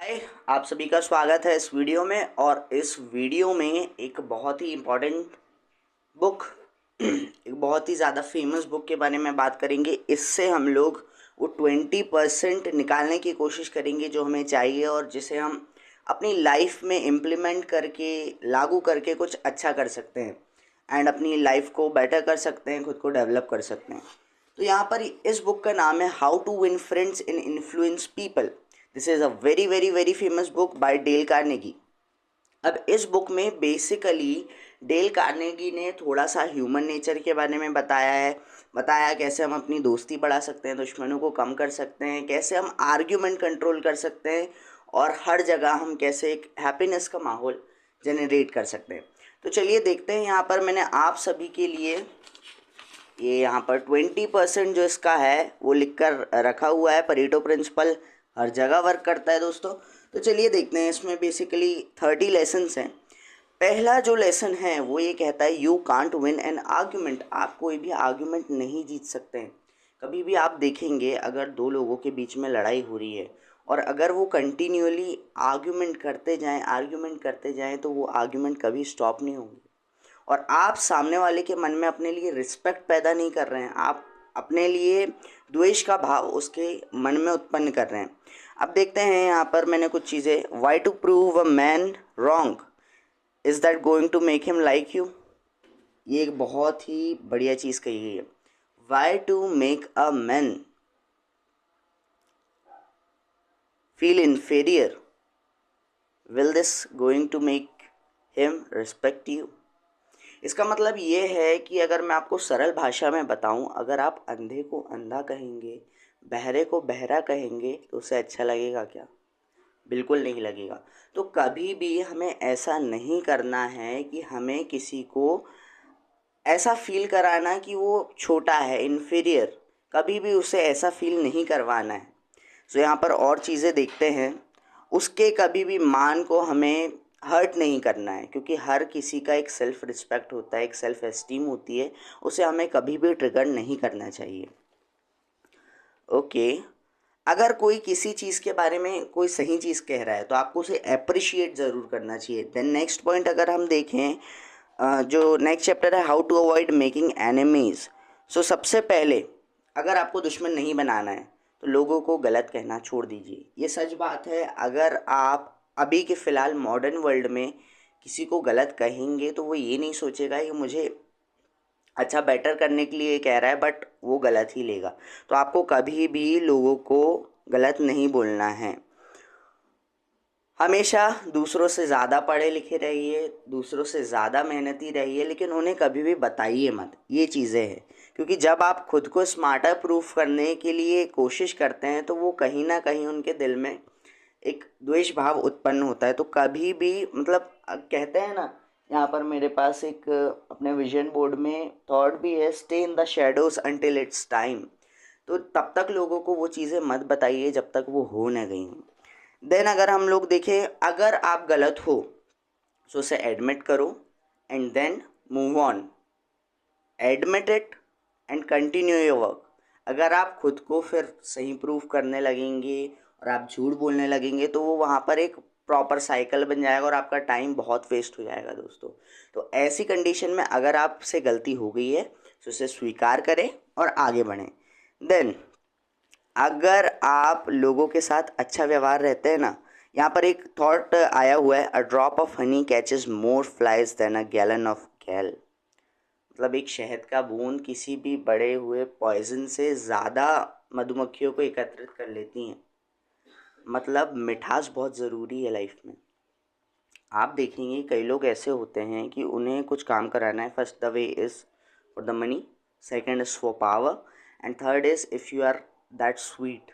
हाय, आप सभी का स्वागत है इस वीडियो में। और इस वीडियो में एक बहुत ही इम्पोर्टेंट बुक एक बहुत ही ज़्यादा फेमस बुक के बारे में बात करेंगे। इससे हम लोग वो 20% निकालने की कोशिश करेंगे जो हमें चाहिए और जिसे हम अपनी लाइफ में इम्प्लीमेंट करके लागू करके कुछ अच्छा कर सकते हैं एंड अपनी लाइफ को बेटर कर सकते हैं, खुद को डेवलप कर सकते हैं। तो यहाँ पर इस बुक का नाम है how to win friends in influence people. This is a very very very famous book by Dale Carnegie. अब इस बुक में बेसिकली डेल कार्नेगी ने थोड़ा सा ह्यूमन नेचर के बारे में बताया कैसे हम अपनी दोस्ती बढ़ा सकते हैं, दुश्मनों को कम कर सकते हैं, कैसे हम आर्ग्यूमेंट कंट्रोल कर सकते हैं और हर जगह हम कैसे एक हैप्पीनेस का माहौल जनरेट कर सकते हैं। तो चलिए देखते हैं। यहाँ पर मैंने आप सभी के लिए ये यहाँ पर 20% जो इसका है वो लिख कर रखा हुआ है। परेटो प्रिंसिपल हर जगह वर्क करता है दोस्तों। तो चलिए देखते हैं। इसमें बेसिकली 30 लेसन्स हैं। पहला जो लेसन है वो ये कहता है you can't win an argument. आप कोई भी आर्ग्यूमेंट नहीं जीत सकते हैं। कभी भी आप देखेंगे अगर दो लोगों के बीच में लड़ाई हो रही है और अगर वो कंटिन्यूअली आर्ग्यूमेंट करते जाएं तो वो आर्ग्यूमेंट कभी स्टॉप नहीं होंगे। और आप सामने वाले के मन में अपने लिए रिस्पेक्ट पैदा नहीं कर रहे हैं, आप अपने लिए द्वेष का भाव उसके मन में उत्पन्न कर रहे हैं। अब देखते हैं यहाँ पर मैंने कुछ चीज़ें। Why to prove a man wrong, is that going to make him like you. ये एक बहुत ही बढ़िया चीज़ कही गई है। Why to make a man feel inferior, will this going to make him respect you. इसका मतलब ये है कि अगर मैं आपको सरल भाषा में बताऊं, अगर आप अंधे को अंधा कहेंगे, बहरे को बहरा कहेंगे तो उसे अच्छा लगेगा क्या? बिल्कुल नहीं लगेगा। तो कभी भी हमें ऐसा नहीं करना है कि हमें किसी को ऐसा फील कराना कि वो छोटा है, इन्फीरियर। कभी भी उसे ऐसा फील नहीं करवाना है। सो यहाँ पर और चीज़ें देखते हैं। उसके कभी भी मान को हमें हर्ट नहीं करना है, क्योंकि हर किसी का एक सेल्फ रिस्पेक्ट होता है, एक सेल्फ एस्टीम होती है। उसे हमें कभी भी ट्रिगर नहीं करना चाहिए। ओके। अगर कोई किसी चीज़ के बारे में कोई सही चीज़ कह रहा है तो आपको उसे अप्रिशिएट ज़रूर करना चाहिए। देन नेक्स्ट पॉइंट अगर हम देखें, जो नेक्स्ट चैप्टर है how to avoid making enemies. So सबसे पहले अगर आपको दुश्मन नहीं बनाना है तो लोगों को गलत कहना छोड़ दीजिए। ये सच बात है। अगर आप अभी के फ़िलहाल मॉडर्न वर्ल्ड में किसी को गलत कहेंगे तो वो ये नहीं सोचेगा कि मुझे अच्छा बेटर करने के लिए कह रहा है, बट वो गलत ही लेगा। तो आपको कभी भी लोगों को गलत नहीं बोलना है। हमेशा दूसरों से ज़्यादा पढ़े लिखे रहिए, दूसरों से ज़्यादा मेहनती रहिए, लेकिन उन्हें कभी भी बताइए मत। ये चीज़ें हैं, क्योंकि जब आप खुद को स्मार्टर प्रूफ करने के लिए कोशिश करते हैं तो वो कहीं ना कहीं उनके दिल में एक द्वेष भाव उत्पन्न होता है। तो कभी भी मतलब कहते हैं ना, यहाँ पर मेरे पास एक अपने विजन बोर्ड में थॉट भी है, stay in the shadows until it's time. तो तब तक लोगों को वो चीज़ें मत बताइए जब तक वो हो न गई हों। देन अगर हम लोग देखें, अगर आप गलत हो तो उसे एडमिट करो and then move on. Admit it and continue your work. अगर आप खुद को फिर सही प्रूफ करने लगेंगे और आप झूठ बोलने लगेंगे तो वो वहाँ पर एक प्रॉपर साइकिल बन जाएगा और आपका टाइम बहुत वेस्ट हो जाएगा दोस्तों। तो ऐसी कंडीशन में अगर आपसे गलती हो गई है तो उसे स्वीकार करें और आगे बढ़ें। देन अगर आप लोगों के साथ अच्छा व्यवहार रहते हैं ना, यहाँ पर एक थॉट आया हुआ है, a drop of honey catches more flies than a gallon of gall. मतलब एक शहद का बूंद किसी भी बड़े हुए पॉइजन से ज़्यादा मधुमक्खियों को एकत्रित कर लेती हैं। मतलब मिठास बहुत ज़रूरी है लाइफ में। आप देखेंगे कई लोग ऐसे होते हैं कि उन्हें कुछ काम कराना है। First the way is for the money, second is for power and third is if you are that sweet.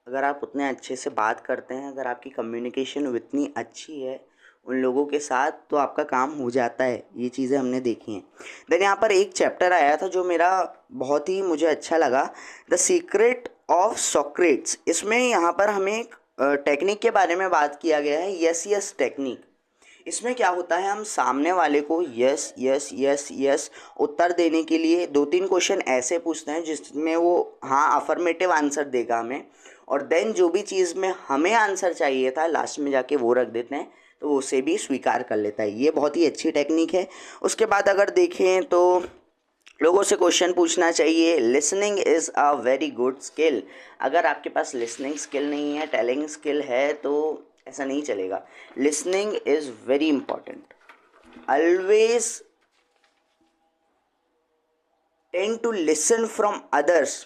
अगर आप उतने अच्छे से बात करते हैं, अगर आपकी कम्युनिकेशन उतनी अच्छी है उन लोगों के साथ, तो आपका काम हो जाता है। ये चीज़ें हमने देखी हैं। देन यहाँ पर एक चैप्टर आया था जो मेरा बहुत ही मुझे अच्छा लगा, द सीक्रेट ऑफ सॉक्रेट्स। इसमें यहाँ पर हमें एक टेक्निक के बारे में बात किया गया है, यस यस टेक्निक। इसमें क्या होता है, हम सामने वाले को यस यस यस यस उत्तर देने के लिए 2-3 क्वेश्चन ऐसे पूछते हैं जिसमें वो हाँ अफर्मेटिव आंसर देगा हमें, और देन जो भी चीज़ में हमें आंसर चाहिए था लास्ट में जाके वो रख देते हैं, तो वो उसे भी स्वीकार कर लेता है। ये बहुत ही अच्छी टेक्निक है। उसके बाद अगर देखें तो लोगों से क्वेश्चन पूछना चाहिए। Listening is a very good skill. अगर आपके पास लिसनिंग स्किल नहीं है, टेलिंग स्किल है, तो ऐसा नहीं चलेगा। Listening is very important. Always tend to listen from others,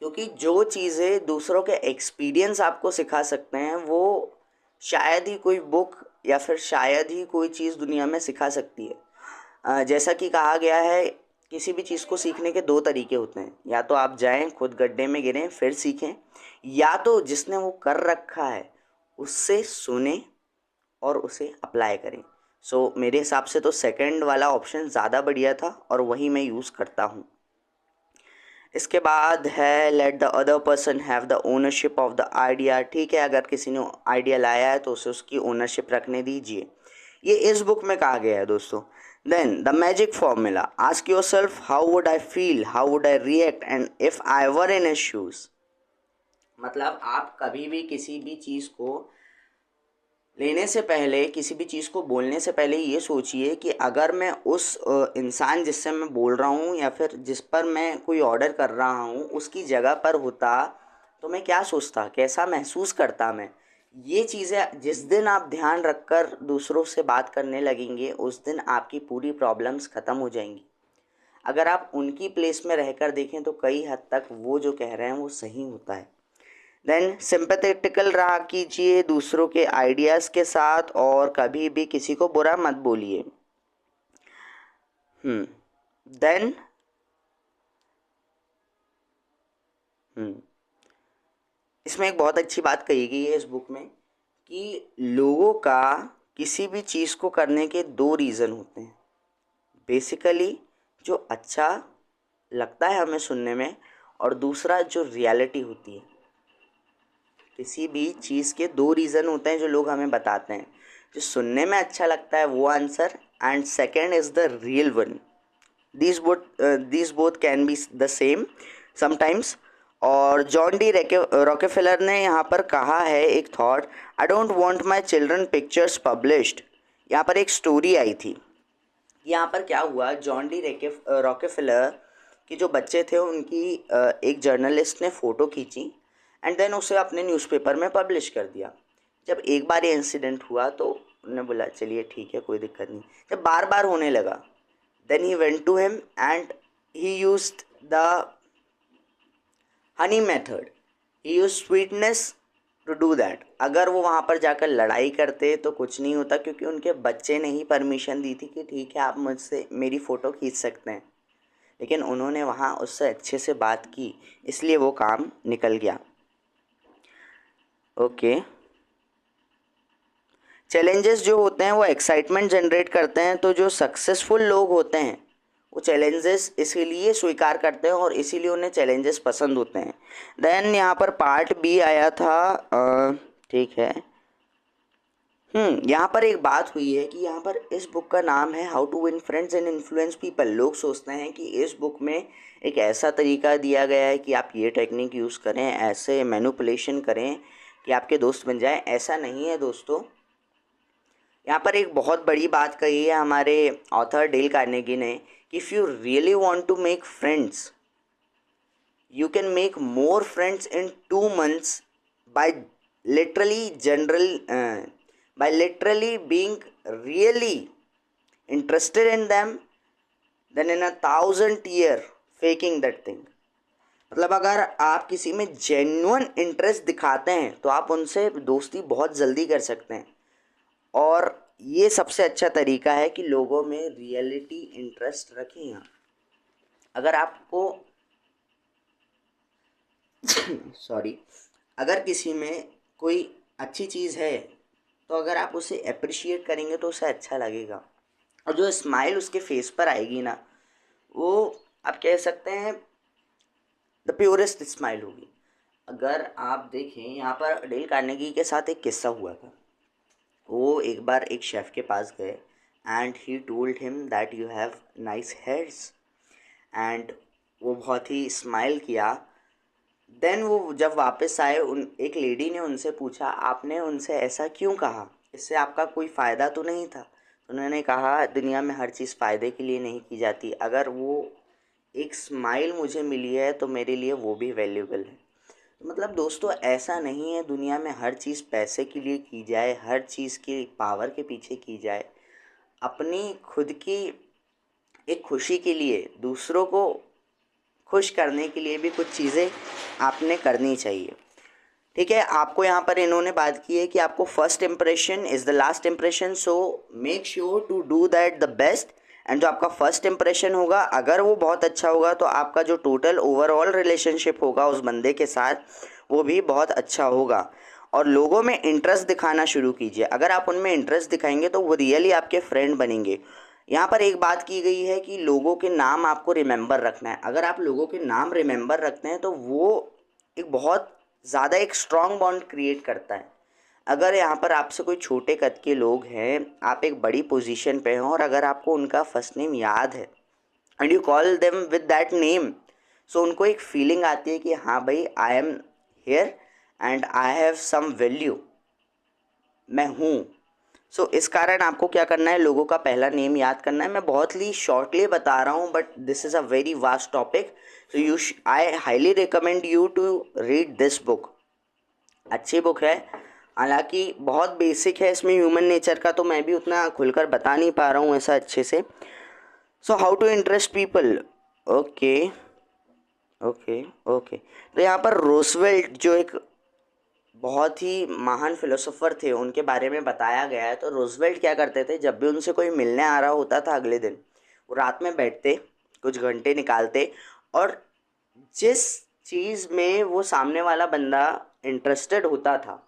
क्योंकि जो चीज़ें दूसरों के एक्सपीरियंस आपको सिखा सकते हैं वो शायद ही कोई बुक या फिर शायद ही कोई चीज़ दुनिया में सिखा सकती है। जैसा कि कहा गया है, किसी भी चीज़ को सीखने के दो तरीके होते हैं, या तो आप जाएं खुद गड्ढे में गिरें फिर सीखें, या तो जिसने वो कर रखा है उससे सुने और उसे अप्लाई करें। सो मेरे हिसाब से तो सेकंड वाला ऑप्शन ज़्यादा बढ़िया था और वही मैं यूज़ करता हूँ। इसके बाद है let the other person have the ownership of the idea. ठीक है, अगर किसी ने आइडिया लाया है तो उसे उसकी ओनरशिप रखने दीजिए। ये इस बुक में कहा गया है दोस्तों। Then the magic formula, ask yourself how would I feel, how would I react and if I were in his shoes. मतलब आप कभी भी किसी भी चीज़ को लेने से पहले, किसी भी चीज़ को बोलने से पहले ये सोचिए कि अगर मैं उस इंसान जिससे मैं बोल रहा हूँ या फिर जिस पर मैं कोई ऑर्डर कर रहा हूँ उसकी जगह पर होता तो मैं क्या सोचता, कैसा महसूस करता मैं। ये चीज़ें जिस दिन आप ध्यान रखकर दूसरों से बात करने लगेंगे उस दिन आपकी पूरी प्रॉब्लम्स ख़त्म हो जाएंगी। अगर आप उनकी प्लेस में रहकर देखें तो कई हद तक वो जो कह रहे हैं वो सही होता है। देन सिंपैथेटिकल रहा कीजिए दूसरों के आइडियाज़ के साथ और कभी भी किसी को बुरा मत बोलिए। देन इसमें एक बहुत अच्छी बात कही गई है इस बुक में कि लोगों का किसी भी चीज़ को करने के दो रीज़न होते हैं। बेसिकली जो अच्छा लगता है हमें सुनने में, और दूसरा जो रियलिटी होती है। किसी भी चीज़ के दो रीज़न होते हैं जो लोग हमें बताते हैं। जो सुनने में अच्छा लगता है वो answer, and second is the real one. these both can be the same sometimes। और जॉन डी रॉकेफेलर ने यहाँ पर कहा है एक thought, I don't want my children pictures published. यहाँ पर एक स्टोरी आई थी। यहाँ पर क्या हुआ, जॉन डी रॉकेफेलर के जो बच्चे थे उनकी एक जर्नलिस्ट ने फ़ोटो खींची एंड देन उसे अपने न्यूज़पेपर में पब्लिश कर दिया। जब एक बार ये इंसिडेंट हुआ तो उन्होंने बोला चलिए ठीक है, कोई दिक्कत नहीं। जब बार बार होने लगा, then he went to him and he used the honey method, he used sweetness to do that। अगर वो वहाँ पर जाकर लड़ाई करते तो कुछ नहीं होता, क्योंकि उनके बच्चे ने ही परमिशन दी थी कि ठीक है आप मुझसे मेरी फ़ोटो खींच सकते हैं। लेकिन उन्होंने वहाँ उससे अच्छे से बात की, इसलिए वो काम निकल गया। ओके, चैलेंजेस जो होते हैं वो एक्साइटमेंट जनरेट करते हैं। तो जो सक्सेसफुल लोग होते हैं वो चैलेंजेस इसीलिए स्वीकार करते हैं और इसीलिए उन्हें चैलेंजेस पसंद होते हैं। देन यहाँ पर पार्ट बी आया था। ठीक है, यहाँ पर एक बात हुई है कि यहाँ पर इस बुक का नाम है how to win friends and influence people. लोग सोचते हैं कि इस बुक में एक ऐसा तरीका दिया गया है कि आप ये टेक्निक यूज़ करें, ऐसे मैनिपुलेशन करें कि आपके दोस्त बन जाएं। ऐसा नहीं है दोस्तों। यहाँ पर एक बहुत बड़ी बात कही है हमारे ऑथर डेल कार्नेगी ने कि if you really want to make friends you can make more friends in 2 months by literally being really interested in them than in 1,000 year faking that thing। मतलब अगर आप किसी में जेन्युइन इंटरेस्ट दिखाते हैं तो आप उनसे दोस्ती बहुत जल्दी कर सकते हैं। और ये सबसे अच्छा तरीका है कि लोगों में रियलिटी इंटरेस्ट रखें। यहाँ अगर आपको सॉरी, अगर किसी में कोई अच्छी चीज़ है तो अगर आप उसे अप्रिशिएट करेंगे तो उसे अच्छा लगेगा, और जो स्माइल उसके फेस पर आएगी ना, वो आप कह सकते हैं द प्योरेस्ट स्माइल होगी। अगर आप देखें यहाँ पर डेल कार्नेगी के साथ एक किस्सा हुआ था। वो एक बार एक शेफ़ के पास गए and he told him that you have nice hairs, and वो बहुत ही स्माइल किया। देन वो जब वापस आए, उन एक लेडी ने उनसे पूछा, आपने उनसे ऐसा क्यों कहा, इससे आपका कोई फ़ायदा तो नहीं था? तो उन्होंने कहा, दुनिया में हर चीज़ फ़ायदे के लिए नहीं की जाती, अगर वो एक स्माइल मुझे मिली है तो मेरे लिए वो भी वैल्यूबल है। मतलब दोस्तों, ऐसा नहीं है दुनिया में हर चीज़ पैसे के लिए की जाए, हर चीज़ की पावर के पीछे की जाए। अपनी खुद की एक खुशी के लिए, दूसरों को खुश करने के लिए भी कुछ चीज़ें आपने करनी चाहिए। ठीक है, आपको यहाँ पर इन्होंने बात की है कि आपको first impression is the last impression, so make sure to do that the best. And जो आपका फर्स्ट इम्प्रेशन होगा, अगर वो बहुत अच्छा होगा तो आपका जो टोटल ओवरऑल रिलेशनशिप होगा उस बंदे के साथ, वो भी बहुत अच्छा होगा। और लोगों में इंटरेस्ट दिखाना शुरू कीजिए। अगर आप उनमें इंटरेस्ट दिखाएंगे तो वो रियली आपके फ्रेंड बनेंगे। यहाँ पर एक बात की गई है कि लोगों के नाम आपको रिमेंबर रखना है। अगर आप लोगों के नाम रिमेंबर रखते हैं तो वो एक बहुत ज़्यादा एक स्ट्रॉन्ग बॉन्ड क्रिएट करता है। अगर यहाँ पर आपसे कोई छोटे कद के लोग हैं, आप एक बड़ी पोजीशन पे हैं, और अगर आपको उनका फर्स्ट नेम याद है and you call them with that name, so उनको एक फीलिंग आती है कि हाँ भाई, I am here and I have some value, मैं हूँ। सो इस कारण आपको क्या करना है, लोगों का पहला नेम याद करना है। मैं बहुत ही शॉर्टली बता रहा हूँ, but this is a very vast topic, so I highly recommend you to read this book. अच्छी बुक है, हालांकि बहुत बेसिक है इसमें ह्यूमन नेचर का, तो मैं भी उतना खुलकर बता नहीं पा रहा हूँ ऐसा अच्छे से। So how to interest people, okay okay okay. तो यहाँ पर रोजवेल्ट जो एक बहुत ही महान फिलोसोफर थे, उनके बारे में बताया गया है। तो रोजवेल्ट क्या करते थे, जब भी उनसे कोई मिलने आ रहा होता था अगले दिन, वो रात में बैठते, कुछ घंटे निकालते, और जिस चीज़ में वो सामने वाला बंदा इंटरेस्टेड होता था,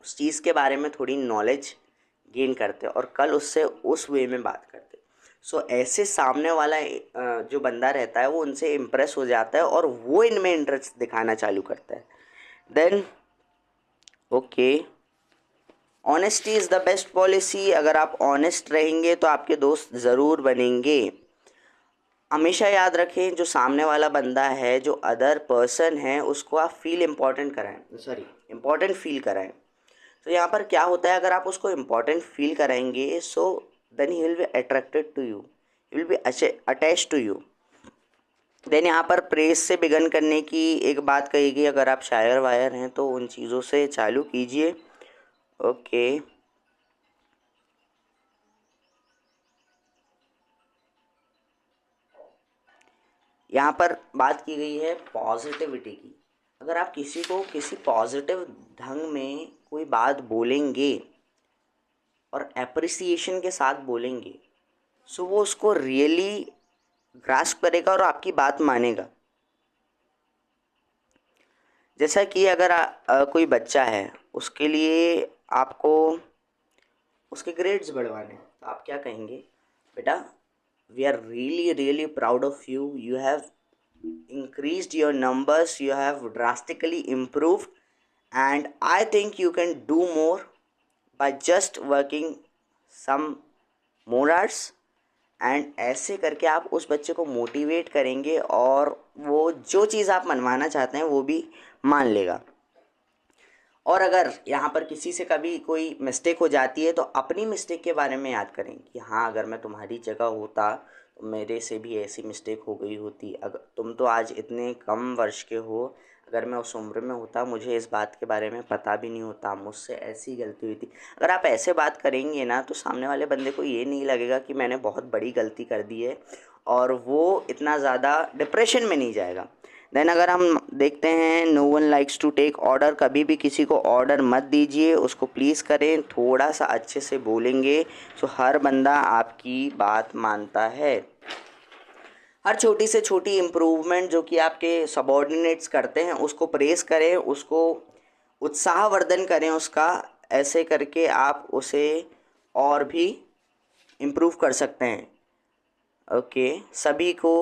उस चीज़ के बारे में थोड़ी नॉलेज गेन करते और कल उससे उस वे में बात करते। सो ऐसे सामने वाला जो बंदा रहता है वो उनसे इम्प्रेस हो जाता है और वो इनमें इंटरेस्ट दिखाना चालू करता है। Then okay, honesty is the best policy. अगर आप ऑनेस्ट रहेंगे तो आपके दोस्त ज़रूर बनेंगे। हमेशा याद रखें, जो सामने वाला बंदा है, जो अदर पर्सन है, उसको आप फील इम्पोर्टेंट कराएं, सॉरी इम्पोर्टेंट फील कराएं। तो यहाँ पर क्या होता है, अगर आप उसको इम्पोर्टेंट फील कराएंगे, so then he will be attracted to you, he will be attach to you. Then यहाँ पर प्रेस से बिगन करने की एक बात कही गई। अगर आप शायर वायर हैं तो उन चीज़ों से चालू कीजिए। ओके, यहाँ पर बात की गई है पॉजिटिविटी की। अगर आप किसी को किसी पॉजिटिव ढंग में कोई बात बोलेंगे और एप्रिसिएशन के साथ बोलेंगे, सो वो उसको रियली ग्रास्प करेगा और आपकी बात मानेगा। जैसा कि अगर कोई बच्चा है, उसके लिए आपको उसके ग्रेड्स बढ़वाने हैं, तो आप क्या कहेंगे, बेटा we are really really proud of you, you have increased your numbers, you have drastically improved, and I think you can do more by just working some more hours। And ऐसे करके आप उस बच्चे को मोटिवेट करेंगे और वो जो चीज़ आप मनवाना चाहते हैं वो भी मान लेगा। और अगर यहाँ पर किसी से कभी कोई मिस्टेक हो जाती है तो अपनी मिस्टेक के बारे में याद करें कि हाँ, अगर मैं तुम्हारी जगह होता तो मेरे से भी ऐसी मिस्टेक हो गई होती। अगर तुम तो आज इतने कम वर्ष के हो, अगर मैं उस उम्र में होता मुझे इस बात के बारे में पता भी नहीं होता, मुझसे ऐसी गलती हुई थी। अगर आप ऐसे बात करेंगे ना, तो सामने वाले बंदे को ये नहीं लगेगा कि मैंने बहुत बड़ी गलती कर दी है, और वो इतना ज़्यादा डिप्रेशन में नहीं जाएगा। देन अगर हम देखते हैं, no one likes to take order. कभी भी किसी को ऑर्डर मत दीजिए, उसको प्लीज़ करें, थोड़ा सा अच्छे से बोलेंगे तो हर बंदा आपकी बात मानता है। हर छोटी से छोटी इम्प्रूवमेंट जो कि आपके सबॉर्डिनेट्स करते हैं उसको प्रेस करें, उसको उत्साहवर्धन करें उसका। ऐसे करके आप उसे और भी इम्प्रूव कर सकते हैं। ओके, सभी को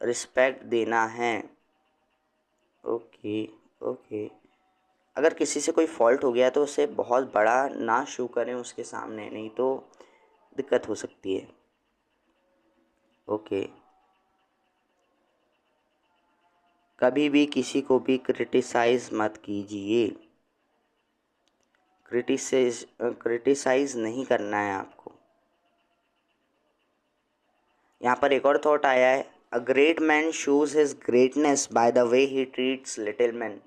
रिस्पेक्ट देना है। ओके ओके, अगर किसी से कोई फॉल्ट हो गया तो उसे बहुत बड़ा ना शो करें उसके सामने, नहीं तो दिक्कत हो सकती है। ओके, कभी भी किसी को भी क्रिटिसाइज़ मत कीजिए। क्रिटिसाइज़ नहीं करना है आपको। यहाँ पर एक और थॉट आया है, a great man shows his greatness by the way he treats little man.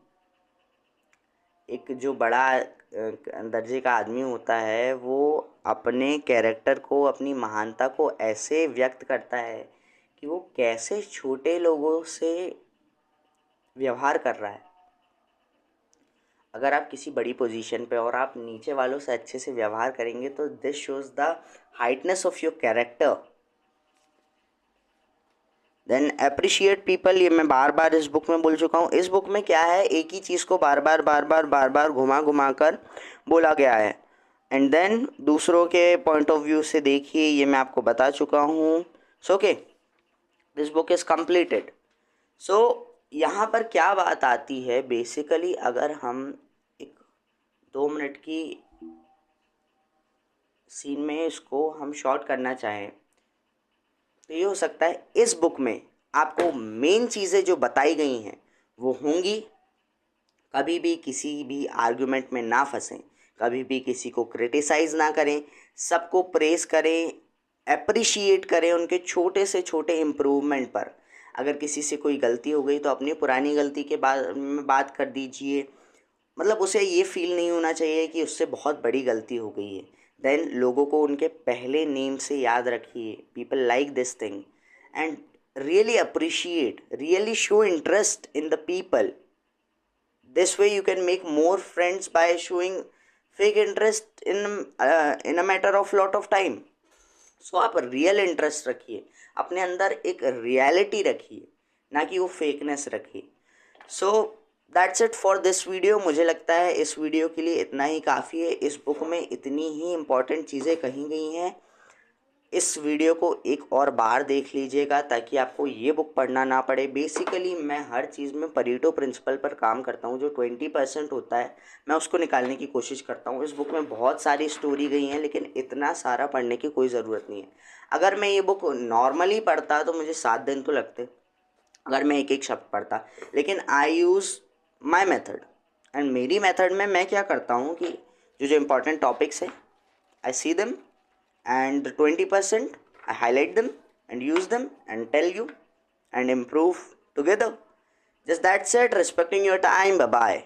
एक जो बड़ा दर्जे का आदमी होता है वो अपने कैरेक्टर को, अपनी महानता को ऐसे व्यक्त करता है कि वो कैसे छोटे लोगों से व्यवहार कर रहा है। अगर आप किसी बड़ी पोजीशन पे और आप नीचे वालों से अच्छे से व्यवहार करेंगे तो this shows the heightness of your character. Then appreciate people, ये मैं बार बार इस बुक में बोल चुका हूँ। इस बुक में क्या है, एक ही चीज़ को बार बार घुमा कर बोला गया है। एंड देन दूसरों के पॉइंट ऑफ व्यू से देखिए, ये मैं आपको बता चुका हूँ। So okay, this book is completed. So यहाँ पर क्या बात आती है, बेसिकली अगर हम एक 2 मिनट की सीन में इसको हम शॉर्ट करना चाहें तो ये हो सकता है, इस बुक में आपको मेन चीज़ें जो बताई गई हैं वो होंगी। कभी भी किसी भी आर्गुमेंट में ना फंसें, कभी भी किसी को क्रिटिसाइज़ ना करें, सबको प्रेज़ करें, एप्रिशिएट करें उनके छोटे से छोटे इम्प्रूवमेंट पर। अगर किसी से कोई गलती हो गई तो अपनी पुरानी गलती के बारे में बात कर दीजिए, मतलब उसे ये फील नहीं होना चाहिए कि उससे बहुत बड़ी गलती हो गई है। देन लोगों को उनके पहले नेम से याद रखिए, people like this thing, and really appreciate, really show interest in the people. This way you can make more friends by showing fake interest in a matter of lot of time. So आप real interest रखिए, अपने अंदर एक reality रखिए, ना कि वो fakeness रखिए। So that's it for this video. मुझे लगता है इस वीडियो के लिए इतना ही काफ़ी है। इस बुक में इतनी ही इम्पॉर्टेंट चीज़ें कही गई हैं। इस वीडियो को एक और बार देख लीजिएगा ताकि आपको ये बुक पढ़ना ना पड़े। बेसिकली मैं हर चीज़ में परेटो प्रिंसिपल पर काम करता हूँ। जो 20% होता है मैं उसको निकालने की कोशिश करता हूँ। इस बुक में बहुत सारी स्टोरी गई हैं, लेकिन इतना सारा पढ़ने की कोई ज़रूरत नहीं है। अगर मैं ये बुक नॉर्मली पढ़ता तो मुझे 7 दिन तो लगते, अगर मैं एक एक शब्द पढ़ता। लेकिन आई यूज़ माई मेथड, एंड मेरी मेथड में मैं क्या करता हूँ कि जो इम्पोर्टेंट टॉपिक्स हैं आई see them, and the 20% I highlight them and use them and tell you and improve together. Just that's it. Respecting your time. Bye bye.